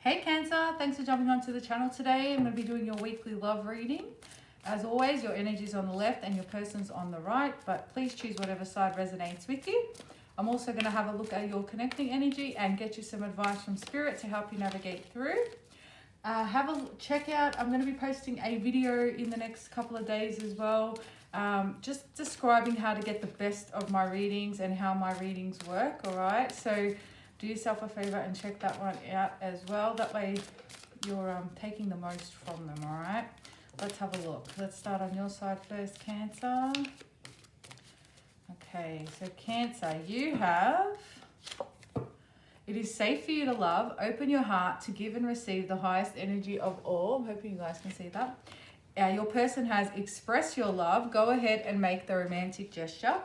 Hey Cancer, thanks for jumping onto the channel today. I'm going to be doing your weekly love reading. As always, your energy is on the left and your person's on the right, but please choose whatever side resonates with you. I'm also going to have a look at your connecting energy and get you some advice from Spirit to help you navigate through. Have a check out. I'm going to be posting a video in the next couple of days as well, just describing how to get the best of my readings and how my readings work. All right, so do yourself a favor and check that one out as well. That way you're taking the most from them. All right, let's have a look. Let's start on your side first, Cancer. Okay, so Cancer, you have: it is safe for you to love. Open your heart to give and receive the highest energy of all. I'm hoping you guys can see that. Your person has expressed your love. Go ahead and make the romantic gesture.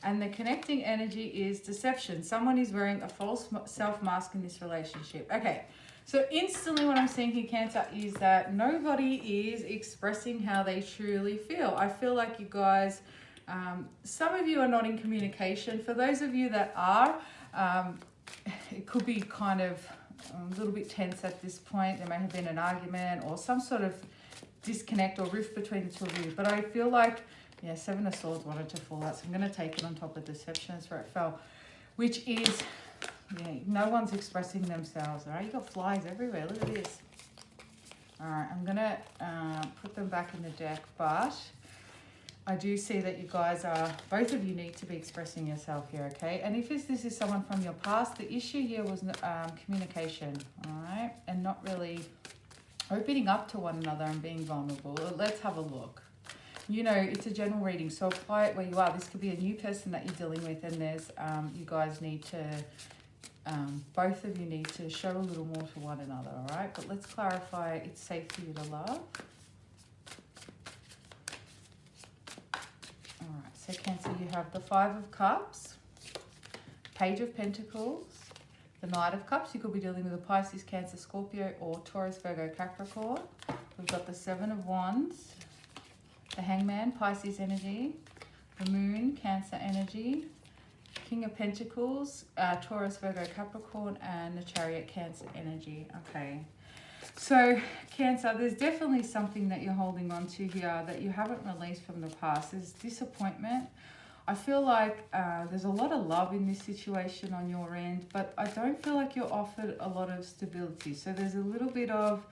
And the connecting energy is deception. Someone is wearing a false self-mask in this relationship. Okay, so instantly what I'm seeing here, Cancer, is that nobody is expressing how they truly feel. I feel like you guys, some of you are not in communication. For those of you that are, it could be kind of a little bit tense at this point. There may have been an argument or some sort of disconnect or rift between the two of you. But I feel like, yeah, Seven of Swords wanted to fall out, so I'm going to take it on top of deception. That's where it fell, which is, yeah, no one's expressing themselves. All right, you got flies everywhere. Look at this. All right, I'm going to put them back in the deck, but I do see that you guys are, both of you need to be expressing yourself here, okay? And if this is someone from your past, the issue here was communication, all right? And not really opening up to one another and being vulnerable. Let's have a look. You know, it's a general reading, so apply it where you are. This could be a new person that you're dealing with, and there's, you guys need to, both of you need to show a little more to one another, all right? But let's clarify, it's safe for you to love. All right, so Cancer, you have the Five of Cups, Page of Pentacles, the Knight of Cups. You could be dealing with a Pisces, Cancer, Scorpio, or Taurus, Virgo, Capricorn. We've got the Seven of Wands, the Hangman, Pisces energy, the Moon, Cancer energy, King of Pentacles, Taurus, Virgo, Capricorn, and the Chariot, Cancer energy. Okay, so Cancer, there's definitely something that you're holding on to here that you haven't released from the past. There's disappointment. I feel like there's a lot of love in this situation on your end, but I don't feel like you're offered a lot of stability. So there's a little bit of,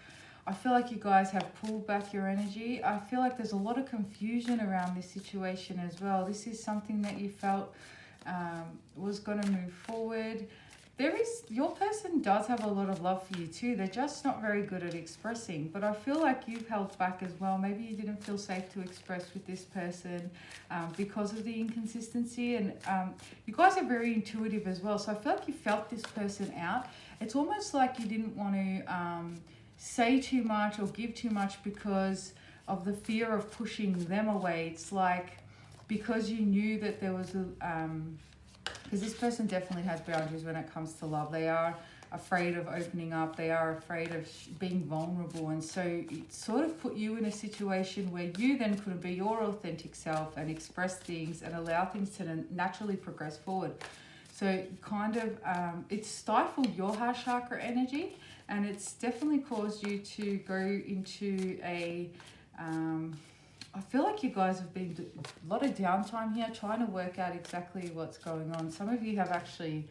I feel like you guys have pulled back your energy. I feel like there's a lot of confusion around this situation as well. This is something that you felt was going to move forward. Your person does have a lot of love for you too. They're just not very good at expressing. But I feel like you've held back as well. Maybe you didn't feel safe to express with this person because of the inconsistency. And you guys are very intuitive as well. So I feel like you felt this person out. It's almost like you didn't want to say too much or give too much because of the fear of pushing them away. It's like because you knew that there was a because this person definitely has boundaries when it comes to love. They are afraid of opening up. They are afraid of being vulnerable. And so it sort of put you in a situation where you then couldn't be your authentic self and express things and allow things to naturally progress forward. So kind of, it stifled your heart chakra energy, and it's definitely caused you to go into a, I feel like you guys have been a lot of downtime here trying to work out exactly what's going on. Some of you have actually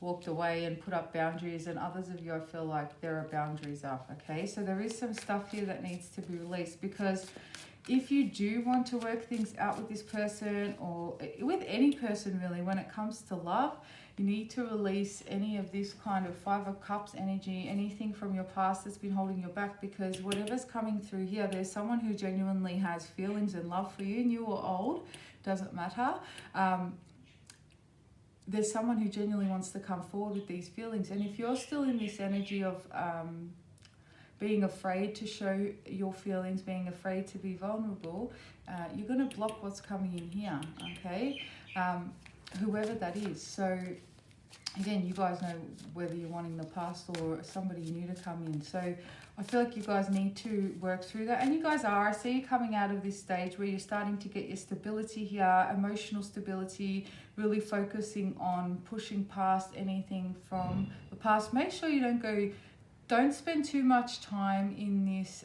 walked away and put up boundaries, and others of you, I feel like there are boundaries up, okay? So there is some stuff here that needs to be released, because if you do want to work things out with this person or with any person really, when it comes to love, you need to release any of this kind of Five of Cups energy, anything from your past that's been holding you back, because whatever's coming through here, there's someone who genuinely has feelings and love for you, new or old, doesn't matter. There's someone who genuinely wants to come forward with these feelings. And if you're still in this energy of being afraid to show your feelings, being afraid to be vulnerable, you're going to block what's coming in here, okay? Whoever that is. So again, you guys know whether you're wanting the past or somebody new to come in. So I feel like you guys need to work through that, and you guys are. I see you coming out of this stage where you're starting to get your stability here, emotional stability, really focusing on pushing past anything from the past. Make sure you don't don't spend too much time in this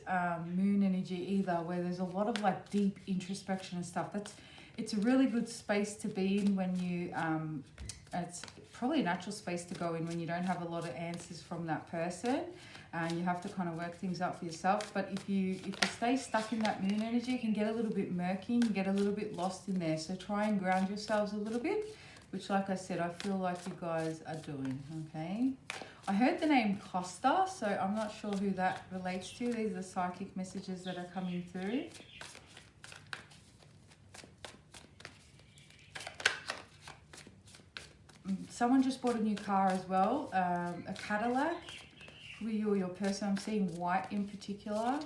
moon energy either, where there's a lot of like deep introspection and stuff. It's a really good space to be in when you, it's probably a natural space to go in when you don't have a lot of answers from that person. You have to kind of work things out for yourself. But if you stay stuck in that moon energy, it can get a little bit murky and get a little bit lost in there. So try and ground yourselves a little bit, which, like I said, I feel like you guys are doing, okay? I heard the name Costa, so I'm not sure who that relates to. These are psychic messages that are coming through. Someone just bought a new car as well, a Cadillac. Who you or your person? I'm seeing white in particular. All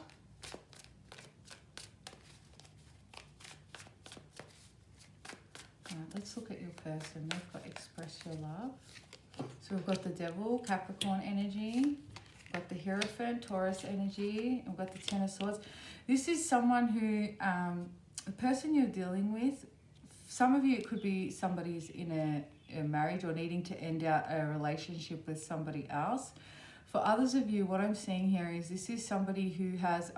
right, let's look at your person. They've got express your love. So we've got the Devil, Capricorn energy. We've got the Hierophant, Taurus energy. And we've got the Ten of Swords. This is someone who, the person you're dealing with, some of you, it could be somebody's in a marriage or needing to end out a relationship with somebody else. For others of you, what I'm seeing here is this is somebody who has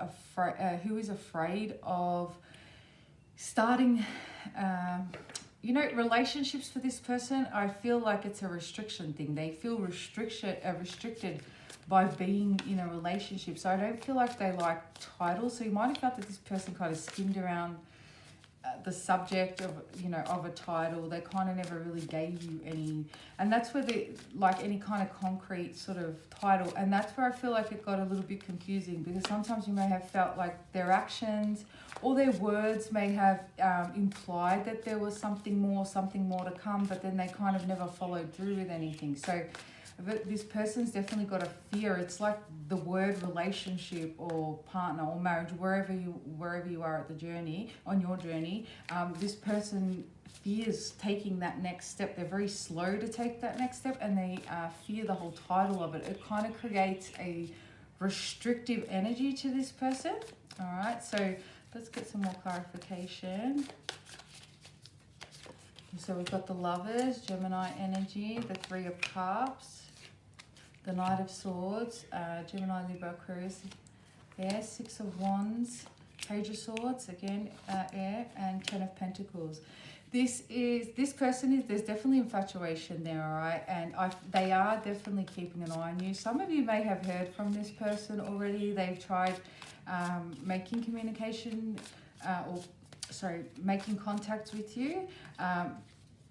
who is afraid of starting, you know, relationships for this person. I feel like it's a restriction thing. They feel restricted by being in a relationship. So I don't feel like they like titles. So you might have felt that this person kind of skimmed around the subject of, you know, of a title. They kind of never really gave you any, and that's where they like any kind of concrete sort of title, and that's where I feel like it got a little bit confusing, because sometimes you may have felt like their actions or their words may have implied that there was something more to come, but then they kind of never followed through with anything. So this person's definitely got a fear. It's like the word relationship or partner or marriage, wherever you are at the journey, on your journey, this person fears taking that next step. They're very slow to take that next step, and they fear the whole title of it. It kind of creates a restrictive energy to this person. All right, so let's get some more clarification. So we've got the Lovers, Gemini energy, the Three of Cups, the Knight of Swords, Gemini, Libra, Aquarius, there, Six of Wands, Page of Swords, again, air, and Ten of Pentacles. There's definitely infatuation there, all right? And they are definitely keeping an eye on you. Some of you may have heard from this person already. They've tried making communication, making contact with you.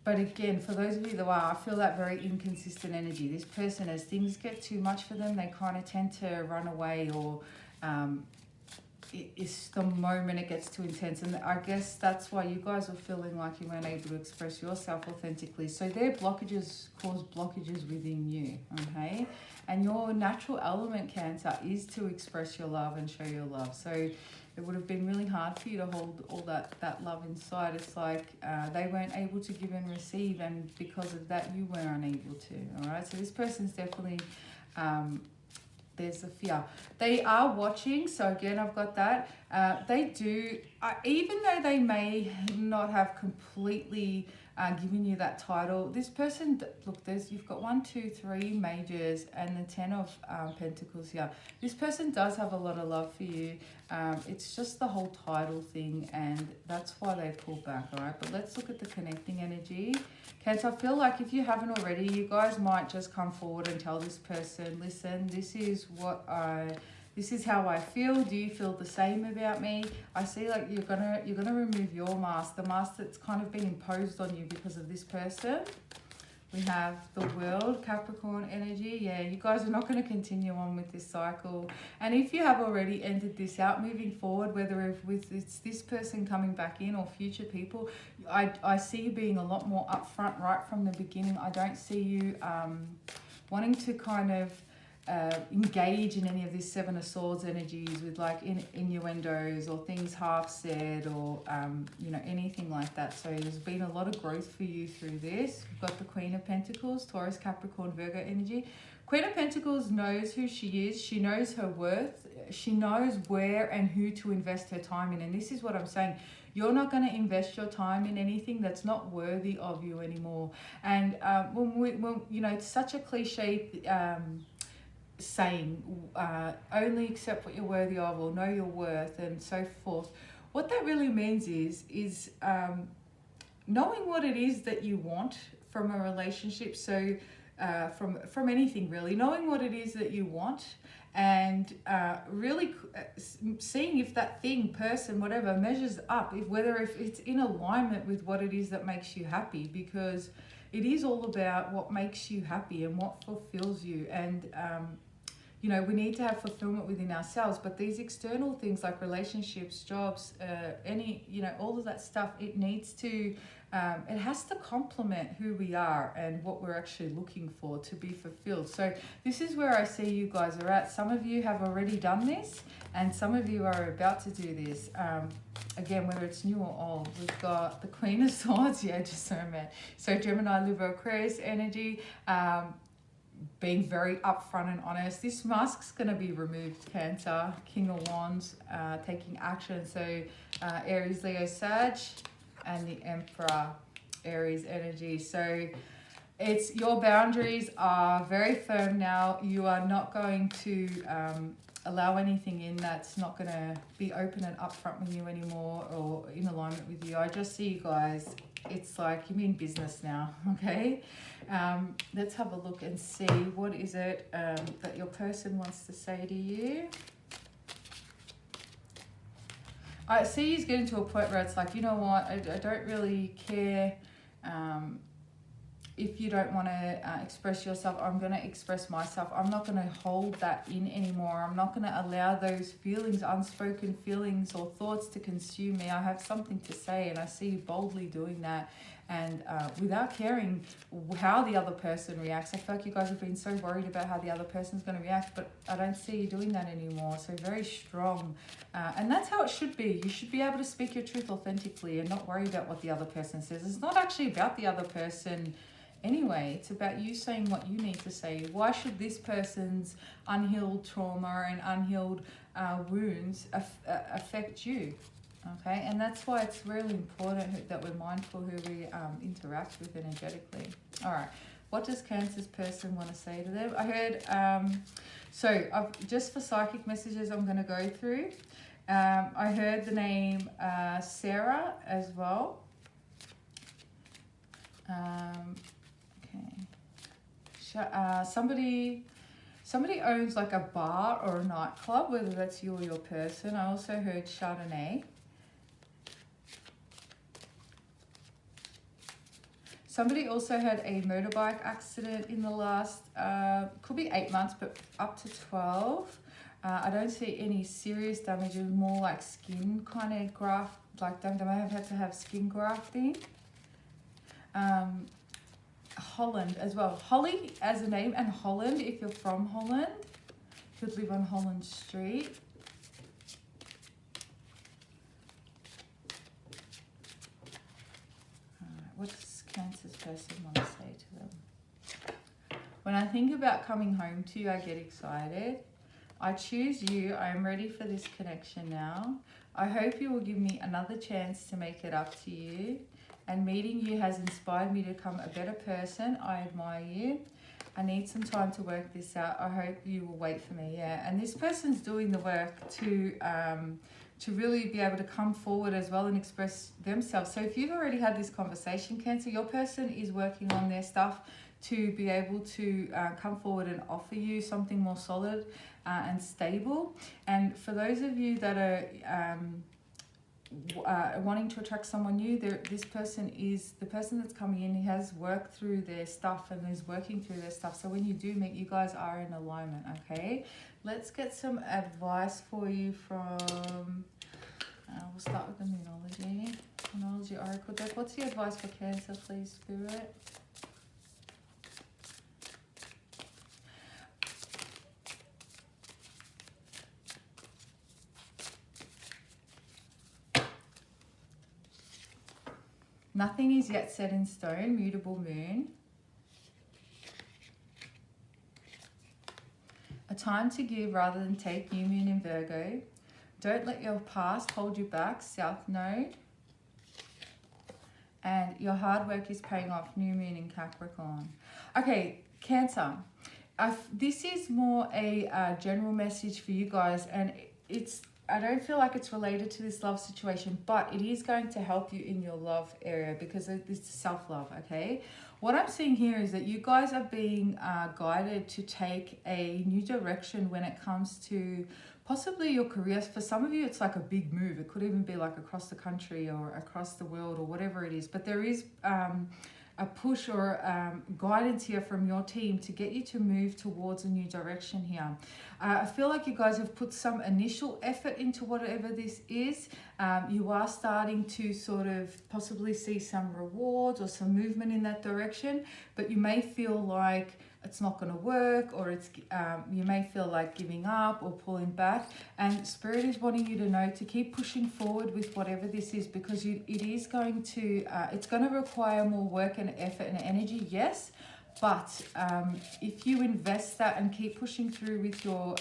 But again, for those of you that are, I feel that very inconsistent energy. This person, as things get too much for them, they kind of tend to run away, or it's the moment it gets too intense. And I guess that's why you guys are feeling like you weren't able to express yourself authentically. So their blockages cause blockages within you, okay? And your natural element, Cancer, is to express your love and show your love. So it would have been really hard for you to hold all that love inside. It's like they weren't able to give and receive, and because of that, you were unable to, all right? So this person's definitely, there's a fear. They are watching, so again, I've got that. They do, even though they may not have completely given you that title, this person, look, you've got 1, 2, 3 majors and the 10 of Pentacles here. This person does have a lot of love for you. It's just the whole title thing, and that's why they pull back, all right? But let's look at the connecting energy. Cancer, I feel like if you haven't already, you guys might just come forward and tell this person, listen, this is how I feel. Do you feel the same about me? I see like you're gonna remove your mask, the mask that's kind of been imposed on you because of this person. We have the World, Capricorn energy. Yeah, you guys are not going to continue on with this cycle. And if you have already ended this out, moving forward, whether it's this person coming back in or future people, I see you being a lot more upfront right from the beginning. I don't see you wanting to kind of engage in any of this Seven of Swords energies with like innuendos or things half said, or you know, anything like that. So there's been a lot of growth for you through this. We've got the Queen of Pentacles, Taurus, Capricorn, Virgo energy. Queen of Pentacles knows who she is. She knows her worth. She knows where and who to invest her time in. And this is what I'm saying. You're not going to invest your time in anything that's not worthy of you anymore. And when you know, it's such a cliche saying, only accept what you're worthy of, or know your worth, and so forth. What that really means is knowing what it is that you want from a relationship. So from anything really, knowing what it is that you want, and really seeing if that thing, person, whatever, measures up, if it's in alignment with what it is that makes you happy, because it is all about what makes you happy and what fulfills you. And you know, we need to have fulfillment within ourselves, but these external things like relationships, jobs, all of that stuff, it needs to, it has to complement who we are and what we're actually looking for to be fulfilled. So this is where I see you guys are at. Some of you have already done this, and some of you are about to do this. Again, whether it's new or old, we've got the Queen of Swords, yeah, discernment. So Gemini, Libra, Aquarius energy, being very upfront and honest. This mask's going to be removed, Cancer. King of Wands, taking action. So Aries, Leo, Sag, and the Emperor, Aries energy. So it's, your boundaries are very firm now. You are not going to allow anything in that's not going to be open and upfront with you anymore, or in alignment with you. I just see you guys, it's like you mean business now, okay? Let's have a look and see what is it that your person wants to say to you. I see he's getting to a point where it's like, you know what, I don't really care if you don't want to express yourself. I'm going to express myself. I'm not going to hold that in anymore. I'm not going to allow those feelings, unspoken feelings or thoughts to consume me. I have something to say, and I see you boldly doing that, and without caring how the other person reacts. I feel like you guys have been so worried about how the other person's going to react, but I don't see you doing that anymore. So very strong, and that's how it should be. You should be able to speak your truth authentically and not worry about what the other person says. It's not actually about the other person anyway. It's about you saying what you need to say. Why should this person's unhealed trauma and unhealed wounds affect you? Okay, and that's why it's really important that we're mindful who we interact with energetically. All right, what does Cancer's person want to say to them? I heard, so just for psychic messages I'm going to go through, I heard the name Sarah as well. Okay, somebody owns like a bar or a nightclub, whether that's you or your person. I also heard Chardonnay. Somebody also had a motorbike accident in the last, could be 8 months, but up to 12. I don't see any serious damage. It was more like skin kind of graft, like they may have had to have skin grafting. Holland as well. Holly as a name, and Holland if you're from Holland. Could live on Holland Street. What does Cancer's person want to say to them? When I think about coming home to you, I get excited. I choose you. I am ready for this connection now. I hope you will give me another chance to make it up to you. And meeting you has inspired me to become a better person. I admire you. I need some time to work this out. I hope you will wait for me. Yeah, and this person's doing the work to really be able to come forward as well and express themselves. So if you've already had this conversation, Cancer, your person is working on their stuff to be able to come forward and offer you something more solid and stable. And for those of you that are wanting to attract someone new, this person is the person that's coming in. He has worked through their stuff and is working through their stuff. So when you do meet, you guys are in alignment. Okay, let's get some advice for you from we'll start with the Moonology Oracle deck. What's the advice for Cancer, please, Spirit? Nothing is yet set in stone, mutable moon. A time to give rather than take, new moon in Virgo. Don't let your past hold you back, South Node. And your hard work is paying off, new moon in Capricorn. Okay, Cancer. This is more a general message for you guys, and I don't feel like it's related to this love situation, but it is going to help you in your love area because it's self-love, okay? What I'm seeing here is that you guys are being guided to take a new direction when it comes to possibly your careers. For some of you, it's like a big move. It could even be like across the country or across the world or whatever it is. But there is a push or guidance here from your team to get you to move towards a new direction here. I feel like you guys have put some initial effort into whatever this is. You are starting to sort of possibly see some rewards or some movement in that direction, but you may feel like it's not going to work, or it's you may feel like giving up or pulling back. And Spirit is wanting you to know to keep pushing forward with whatever this is, because it is going to it's going to require more work and effort and energy, yes, but if you invest that and keep pushing through with your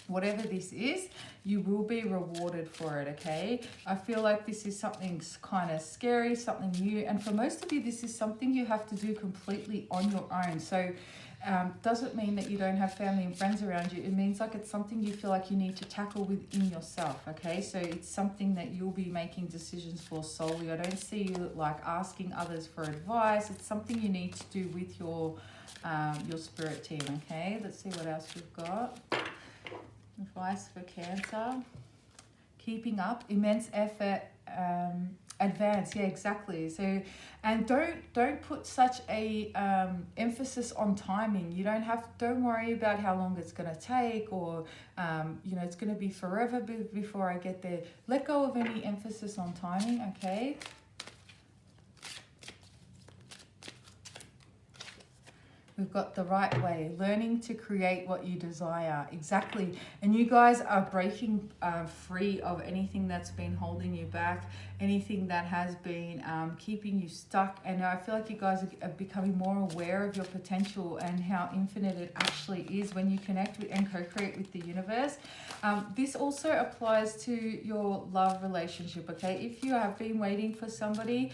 whatever this is, you will be rewarded for it, okay? I feel like this is something kind of scary, something new, and for most of you, this is something you have to do completely on your own. So doesn't mean that you don't have family and friends around you. It means like it's something you feel like you need to tackle within yourself, okay? So it's something that you'll be making decisions for solely. I don't see you like asking others for advice. It's something you need to do with your spirit team, okay? Let's see what else we've got. Advice for Cancer. Keeping up, immense effort, advance. Yeah, exactly. So, and don't put such a emphasis on timing. You don't worry about how long it's going to take, or you know, it's going to be forever before I get there. Let go of any emphasis on timing, okay? We've got the right way, learning to create what you desire. Exactly. And you guys are breaking free of anything that's been holding you back, anything that has been keeping you stuck. And I feel like you guys are becoming more aware of your potential and how infinite it actually is when you connect with and co-create with the universe. This also applies to your love relationship, okay? If you have been waiting for somebody,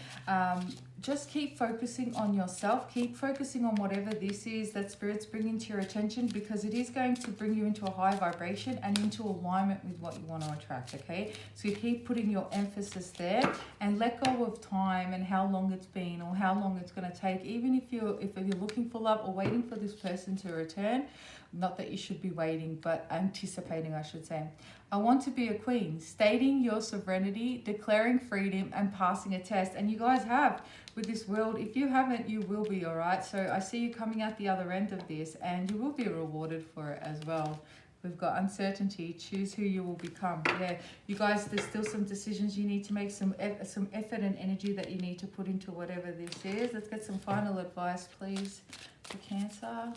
just keep focusing on yourself. Keep focusing on whatever this is that Spirit's bringing to your attention, because it is going to bring you into a high vibration and into alignment with what you want to attract, okay? So you keep putting your emphasis there and let go of time and how long it's been or how long it's going to take. Even if you're looking for love or waiting for this person to return, not that you should be waiting, but anticipating, I should say. I want to be a queen, stating your sovereignty, declaring freedom, and passing a test. And you guys have with this world. If you haven't, you will be, all right? So I see you coming out the other end of this, and you will be rewarded for it as well. We've got uncertainty, choose who you will become. Yeah, you guys, there's still some decisions you need to make, some effort and energy that you need to put into whatever this is. Let's get some final advice, please, for Cancer.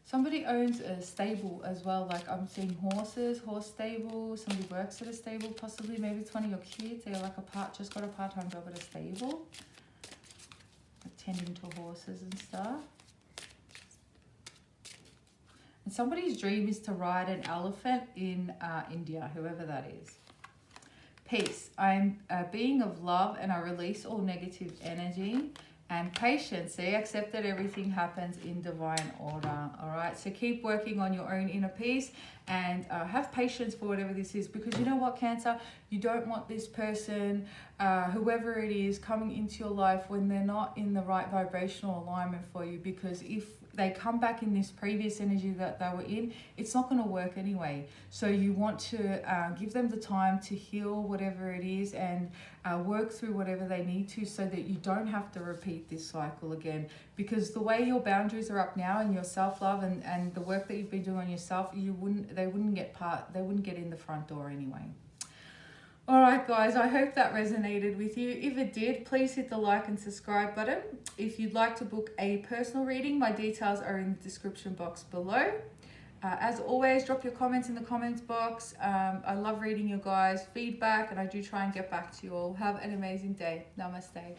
Somebody owns a stable as well, like I'm seeing horses, horse stable, somebody works at a stable, possibly, maybe it's one of your kids, they're like just got a part-time job at a stable, attending to horses and stuff. And somebody's dream is to ride an elephant in India, whoever that is. Peace, I'm a being of love and I release all negative energy. And patience, see, accept that everything happens in divine order, all right? So keep working on your own inner peace and have patience for whatever this is, because you know what, Cancer? You don't want this person, whoever it is, coming into your life when they're not in the right vibrational alignment for you, because if they come back in this previous energy that they were in, it's not going to work anyway. So you want to give them the time to heal whatever it is and work through whatever they need to, so that you don't have to repeat this cycle again. Because the way your boundaries are up now and your self-love and the work that you've been doing on yourself, they wouldn't get in the front door anyway. All right, guys, I hope that resonated with you. If it did, please hit the like and subscribe button. If you'd like to book a personal reading, my details are in the description box below. As always, drop your comments in the comments box. I love reading your guys' feedback, and I do try and get back to you all. Have an amazing day. Namaste.